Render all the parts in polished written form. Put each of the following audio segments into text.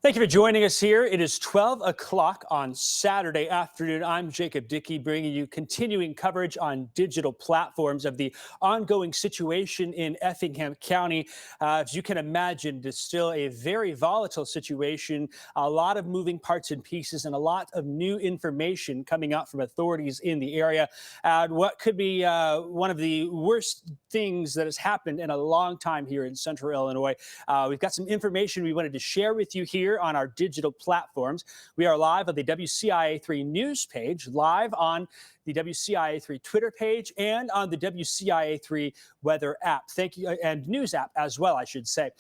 Thank you for joining us here. It is 12 o'clock on Saturday afternoon. I'm Jacob Dickey, bringing you continuing coverage on digital platforms of the ongoing situation in Effingham County. As you can imagine, it's still a very volatile situation, a lot of moving parts and pieces, and a lot of new information coming out from authorities in the area. What could be one of the worst things that has happened in a long time here in Central Illinois. We've got some information we wanted to share with you here on our digital platforms. We are live on the WCIA3 news page, live on the WCIA3 Twitter page, and on the WCIA3 weather app. Thank you, and news app as well, I should say.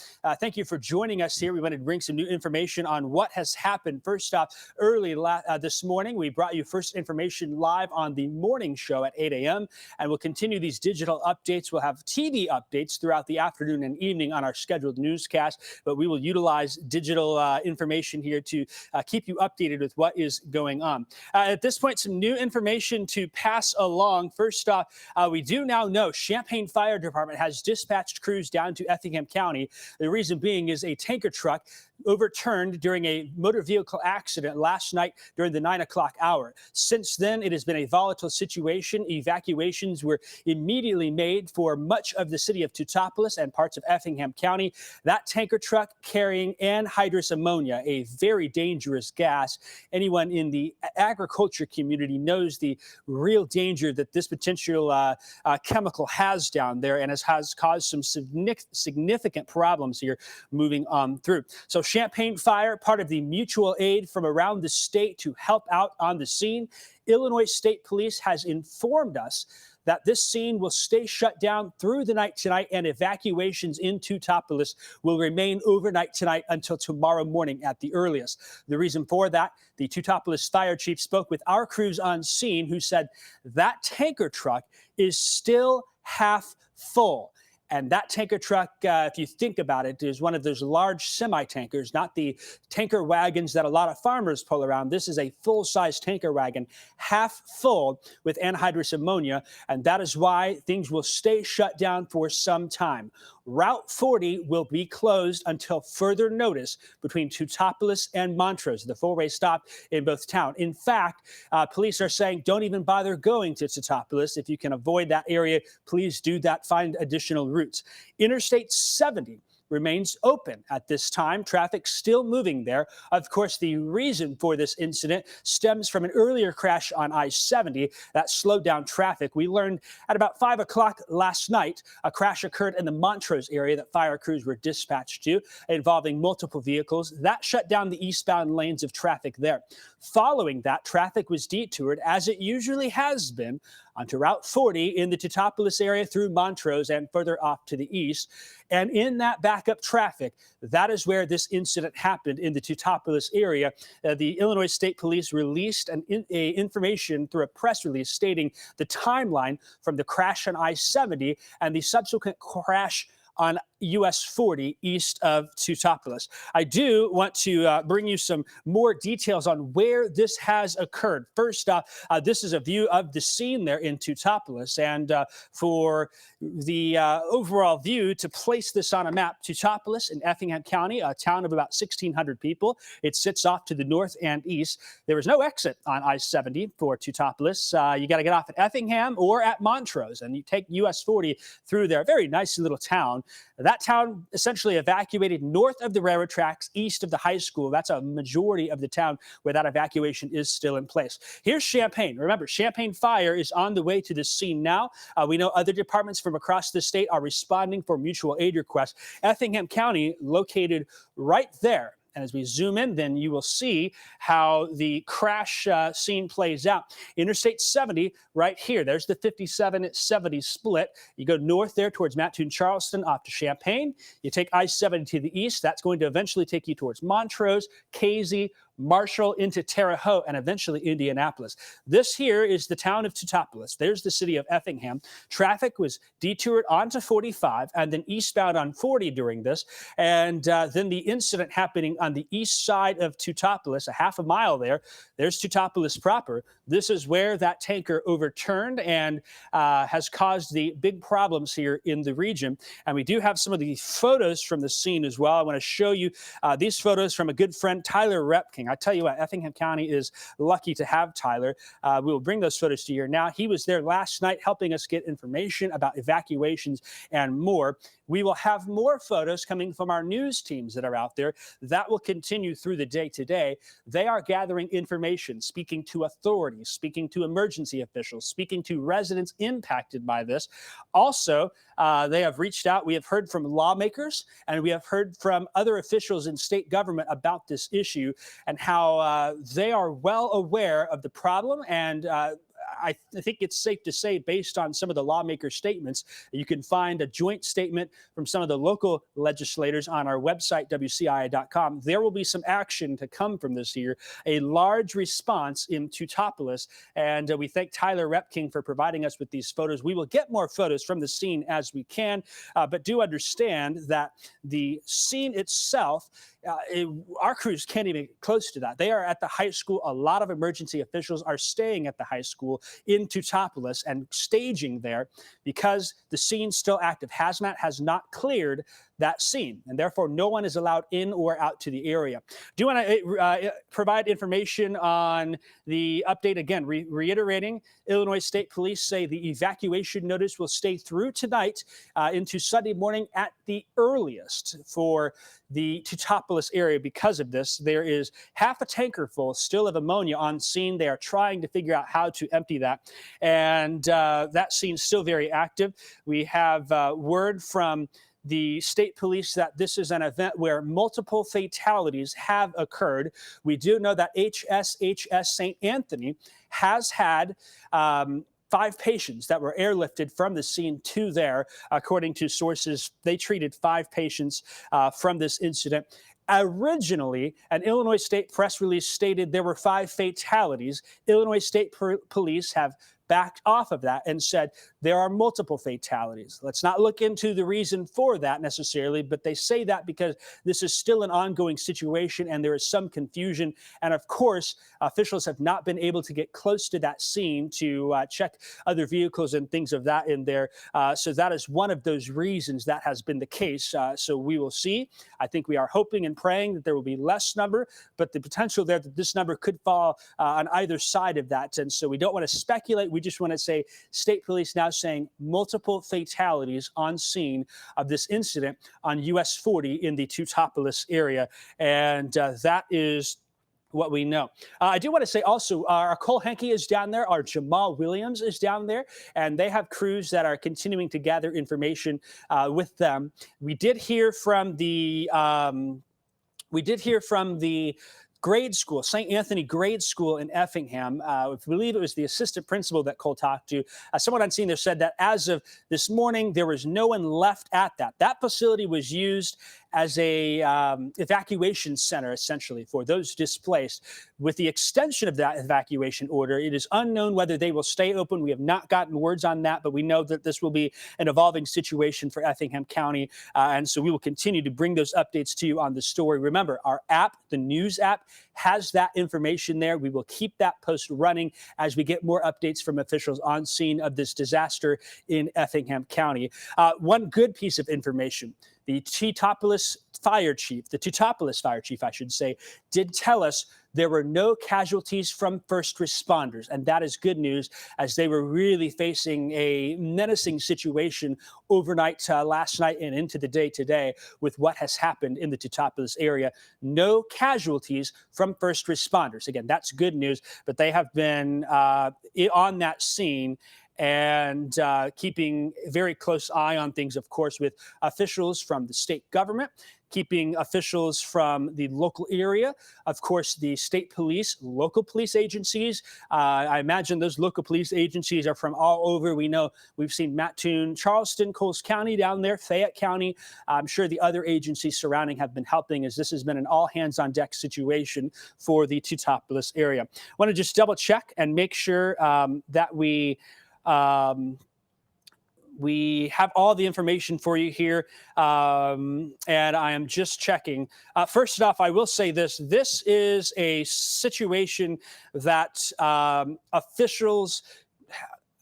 Thank you for joining us here. We wanted to bring some new information on what has happened. First off, early this morning, we brought you first information live on the morning show at 8 a.m., and we'll continue these digital updates. We'll have TV updates throughout the afternoon and evening on our scheduled newscast, but we will utilize digital information here to keep you updated with what is going on. At this point, some new information to pass along. First off, we do now know Champaign Fire Department has dispatched crews down to Effingham County. The reason being is a tanker truck overturned during a motor vehicle accident last night during the 9 o'clock hour. Since then, it has been a volatile situation. Evacuations were immediately made for much of the city of Teutopolis and parts of Effingham County. That tanker truck carrying anhydrous ammonia, a very dangerous gas. Anyone in the agriculture community knows the real danger that this potential chemical has down there, and has caused some significant problems here moving on through. So Champaign Fire, part of the mutual aid from around the state to help out on the scene. Illinois State Police has informed us that this scene will stay shut down through the night tonight, and evacuations in Teutopolis will remain overnight tonight until tomorrow morning at the earliest. The reason for that, the Teutopolis fire chief spoke with our crews on scene, who said that tanker truck is still half full. And that tanker truck, if you think about it, is one of those large semi-tankers, not the tanker wagons that a lot of farmers pull around. This is a full-size tanker wagon, half full with anhydrous ammonia, and that is why things will stay shut down for some time. Route 40 will be closed until further notice between Teutopolis and Montrose, the four-way stop in both towns. In fact, police are saying don't even bother going to Teutopolis. If you can avoid that area, please do that. Find additional routes. Interstate 70 remains open at this time. Traffic still moving there. Of course, the reason for this incident stems from an earlier crash on I-70 that slowed down traffic. We learned at about 5 o'clock last night, a crash occurred in the Montrose area that fire crews were dispatched to, involving multiple vehicles. That shut down the eastbound lanes of traffic there. Following that, traffic was detoured, as it usually has been, onto Route 40 in the Teutopolis area through Montrose and further off to the east. And in that backup traffic, that is where this incident happened in the Teutopolis area. The Illinois State Police released information through a press release stating the timeline from the crash on I-70 and the subsequent crash on US 40 east of Teutopolis. I do want to bring you some more details on where this has occurred. First off, this is a view of the scene there in Teutopolis. And for the overall view, to place this on a map, Teutopolis in Effingham County, a town of about 1,600 people. It sits off to the north and east. There is no exit on I-70 for Teutopolis. You got to get off at Effingham or at Montrose, and you take US 40 through there. Very nice little town. That town essentially evacuated north of the railroad tracks, east of the high school. That's a majority of the town where that evacuation is still in place. Here's Champaign. Remember, Champaign Fire is on the way to the scene now. We know other departments from across the state are responding for mutual aid requests. Effingham County, located right there. And as we zoom in, then you will see how the crash scene plays out. Interstate 70 right here. There's the 57-70 split. You go north there towards Mattoon, Charleston, off to Champaign. You take I-70 to the east. That's going to eventually take you towards Montrose, Casey, Marshall into Terre Haute, and eventually Indianapolis. This here is the town of Teutopolis. There's the city of Effingham. Traffic was detoured onto 45 and then eastbound on 40 during this. And then the incident happening on the east side of Teutopolis, a half a mile there. There's Teutopolis proper. This is where that tanker overturned and has caused the big problems here in the region. And we do have some of the photos from the scene as well. I want to show you these photos from a good friend, Tyler Repking. I tell you what, Effingham County is lucky to have Tyler. We will bring those photos to you now. He was there last night helping us get information about evacuations and more. We will have more photos coming from our news teams that are out there. That will continue through the day today. They are gathering information, speaking to authorities, speaking to emergency officials, speaking to residents impacted by this. Also, they have reached out. We have heard from lawmakers and we have heard from other officials in state government about this issue and how they are well aware of the problem. And I think it's safe to say, based on some of the lawmaker statements, you can find a joint statement from some of the local legislators on our website, WCIA.com. There will be some action to come from this year, a large response in Teutopolis. And we thank Tyler Repking for providing us with these photos. We will get more photos from the scene as we can, but do understand that the scene itself, our crews can't even get close to that. They are at the high school. A lot of emergency officials are staying at the high school in Teutopolis and staging there because the scene's still active. HAZMAT has not cleared that scene, and therefore no one is allowed in or out to the area. Do you want to provide information on the update? Again, reiterating, Illinois State Police say the evacuation notice will stay through tonight into Sunday morning at the earliest for the Teutopolis area. Because of this, there is half a tanker full still of ammonia on scene. They are trying to figure out how to empty that, and that scene's still very active. We have word from the state police that this is an event where multiple fatalities have occurred. We do know that HSHS St. Anthony has had 5 patients that were airlifted from the scene to there. According to sources, they treated 5 patients from this incident. Originally, an Illinois State press release stated there were 5 fatalities. Illinois State Police have backed off of that and said there are multiple fatalities. Let's not look into the reason for that necessarily, but they say that because this is still an ongoing situation and there is some confusion. And of course, officials have not been able to get close to that scene to check other vehicles and things of that in there. So that is one of those reasons that has been the case. So we will see. I think we are hoping and praying that there will be less number, but the potential there that this number could fall on either side of that. And so we don't want to speculate. We just want to say state police now saying multiple fatalities on scene of this incident on US 40 in the Teutopolis area. And that is what we know. I do want to say also, our Cole Henke is down there, our Jamal Williams is down there, and they have crews that are continuing to gather information with them. We did hear from the grade school, St. Anthony Grade School in Effingham. I believe it was the assistant principal that Cole talked to. Someone on scene there said that as of this morning, there was no one left at that. That facility was used as a evacuation center, essentially, for those displaced. With the extension of that evacuation order, it is unknown whether they will stay open. We have not gotten words on that, but we know that this will be an evolving situation for Effingham County, and so we will continue to bring those updates to you on the story. Remember, our app, the news app, has that information there. We will keep that post running as we get more updates from officials on scene of this disaster in Effingham County. One good piece of information: the Teutopolis fire chief, I should say, did tell us there were no casualties from first responders. And that is good news, as they were really facing a menacing situation overnight last night and into the day today with what has happened in the Teutopolis area. No casualties from first responders. Again, that's good news, but they have been on that scene and keeping a very close eye on things, of course, with officials from the state government, keeping officials from the local area, of course, the state police, local police agencies. I imagine those local police agencies are from all over. We know we've seen Mattoon, Charleston, Coles County down there, Fayette County. I'm sure the other agencies surrounding have been helping, as this has been an all hands on deck situation for the Teutopolis area. I want to just double check and make sure that we have all the information for you here, and I am just checking. First off, I will say this. This is a situation that officials,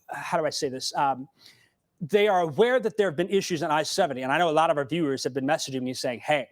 how do I say this? They are aware that there have been issues on I-70, and I know a lot of our viewers have been messaging me saying, hey,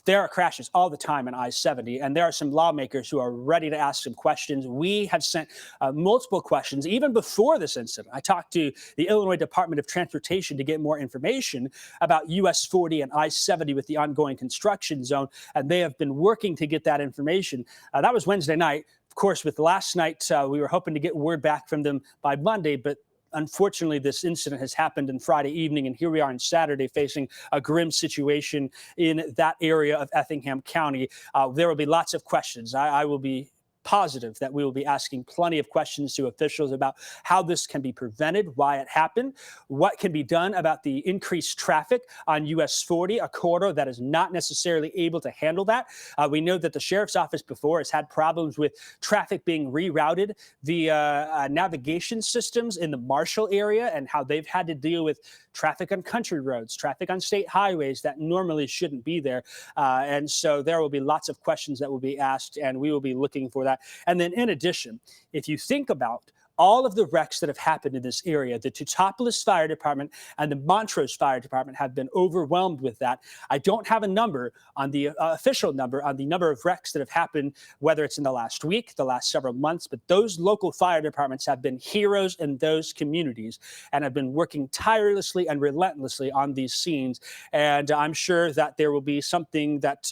there are crashes all the time in I-70, and there are some lawmakers who are ready to ask some questions. We have sent multiple questions even before this incident. I talked to the Illinois Department of Transportation to get more information about US 40 and I-70 with the ongoing construction zone, and they have been working to get that information. That was Wednesday night. Of course, with last night, we were hoping to get word back from them by Monday, but unfortunately, this incident has happened on Friday evening, and here we are on Saturday facing a grim situation in that area of Effingham County. There will be lots of questions. I will be positive that we will be asking plenty of questions to officials about how this can be prevented, why it happened, what can be done about the increased traffic on US 40, a corridor that is not necessarily able to handle that. We know that the sheriff's office before has had problems with traffic being rerouted via navigation systems in the Marshall area, and how they've had to deal with traffic on country roads, traffic on state highways that normally shouldn't be there. And so there will be lots of questions that will be asked, and we will be looking for that. And then in addition, if you think about all of the wrecks that have happened in this area, the Teutopolis Fire Department and the Montrose Fire Department have been overwhelmed with that. I don't have a number on the official number on the number of wrecks that have happened, whether it's in the last week, the last several months, but those local fire departments have been heroes in those communities and have been working tirelessly and relentlessly on these scenes. And I'm sure that there will be something that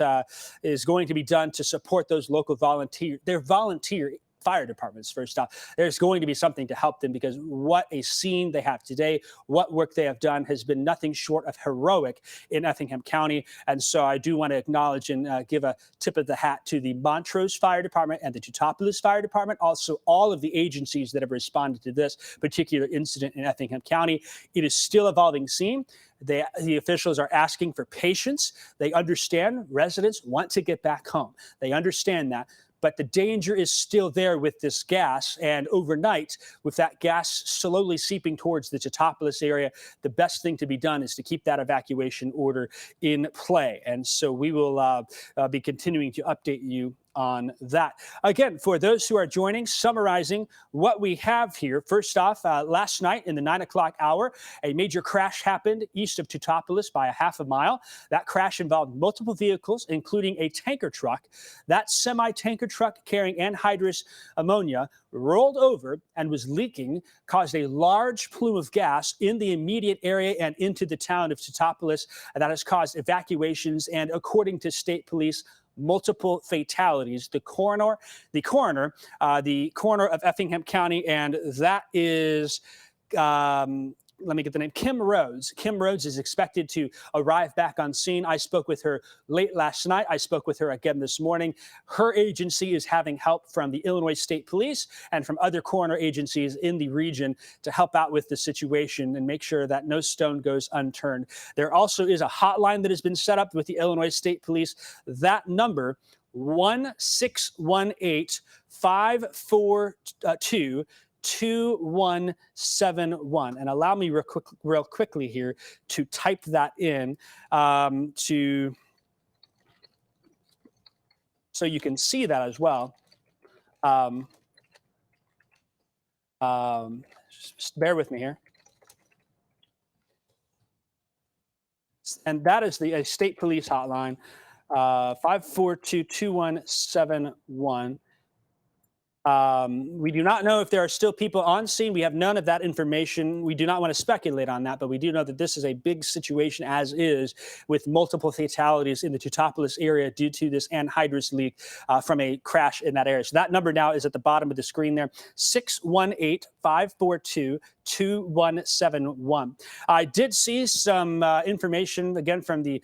is going to be done to support those local volunteers. They're volunteer fire departments. First off, there's going to be something to help them, because what a scene they have today, what work they have done has been nothing short of heroic in Effingham County. And so I do want to acknowledge and give a tip of the hat to the Montrose Fire Department and the Teutopolis Fire Department, also all of the agencies that have responded to this particular incident in Effingham County. It is still a evolving scene. The officials are asking for patience. They understand residents want to get back home. They understand that. But the danger is still there with this gas. And overnight, with that gas slowly seeping towards the Teutopolis area, the best thing to be done is to keep that evacuation order in play. And so we will be continuing to update you on that. Again, for those who are joining, summarizing what we have here. First off, last night in the 9 o'clock hour, a major crash happened east of Teutopolis by a half a mile. That crash involved multiple vehicles, including a tanker truck. That semi-tanker truck carrying anhydrous ammonia rolled over and was leaking, caused a large plume of gas in the immediate area and into the town of Teutopolis. That has caused evacuations and, according to state police, multiple fatalities. The coroner of Effingham County, and that is, let me get the name, Kim Rhodes. Kim Rhodes is expected to arrive back on scene. I spoke with her late last night. I spoke with her again this morning. Her agency is having help from the Illinois State Police and from other coroner agencies in the region to help out with the situation and make sure that no stone goes unturned. There also is a hotline that has been set up with the Illinois State Police. That number, 1-618-542 2171. And allow me real quickly here to type that in so you can see that as well. Just bear with me here. And that is the state police hotline, 542-2171. We do not know if there are still people on scene. We have none of that information. We do not want to speculate on that, but we do know that this is a big situation as is, with multiple fatalities in the Teutopolis area due to this anhydrous leak from a crash in that area. So that number now is at the bottom of the screen there, 618-542-2171. I did see some information again from the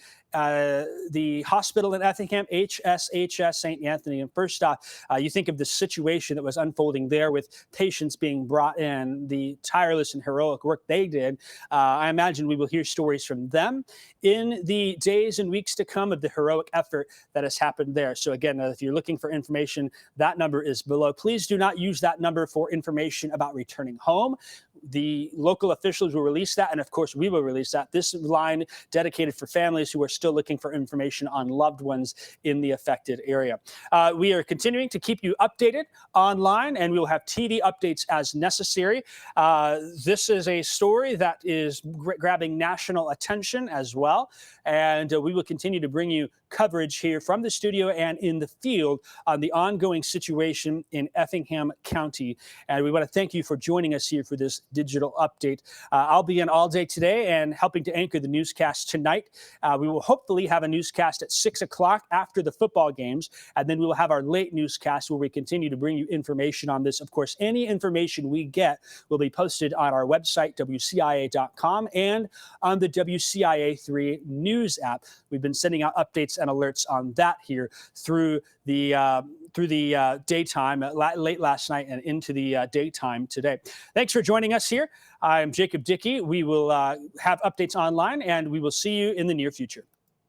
hospital in Effingham, HSHS St. Anthony. And first off, you think of the situation that was unfolding there with patients being brought in, the tireless and heroic work they did. I imagine we will hear stories from them in the days and weeks to come of the heroic effort that has happened there. So again, if you're looking for information, that number is below. Please do not use that number for information about returning home. The local officials will release that, and of course we will release that. This line dedicated for families who are still looking for information on loved ones in the affected area. We are continuing to keep you updated online, and we will have TV updates as necessary. This is a story that is grabbing national attention as well, and we will continue to bring you coverage here from the studio and in the field on the ongoing situation in Effingham County. And we want to thank you for joining us here for this digital update. I'll be in all day today and helping to anchor the newscast tonight. We will hopefully have a newscast at 6 o'clock after the football games, and then we will have our late newscast where we continue to bring you information on this. Of course, any information we get will be posted on our website, WCIA.com, and on the WCIA3 News app. We've been sending out updates and alerts on that here through the daytime, late last night and into the daytime today. Thanks for joining us here. I'm Jacob Dickey. We will have updates online, and we will see you in the near future.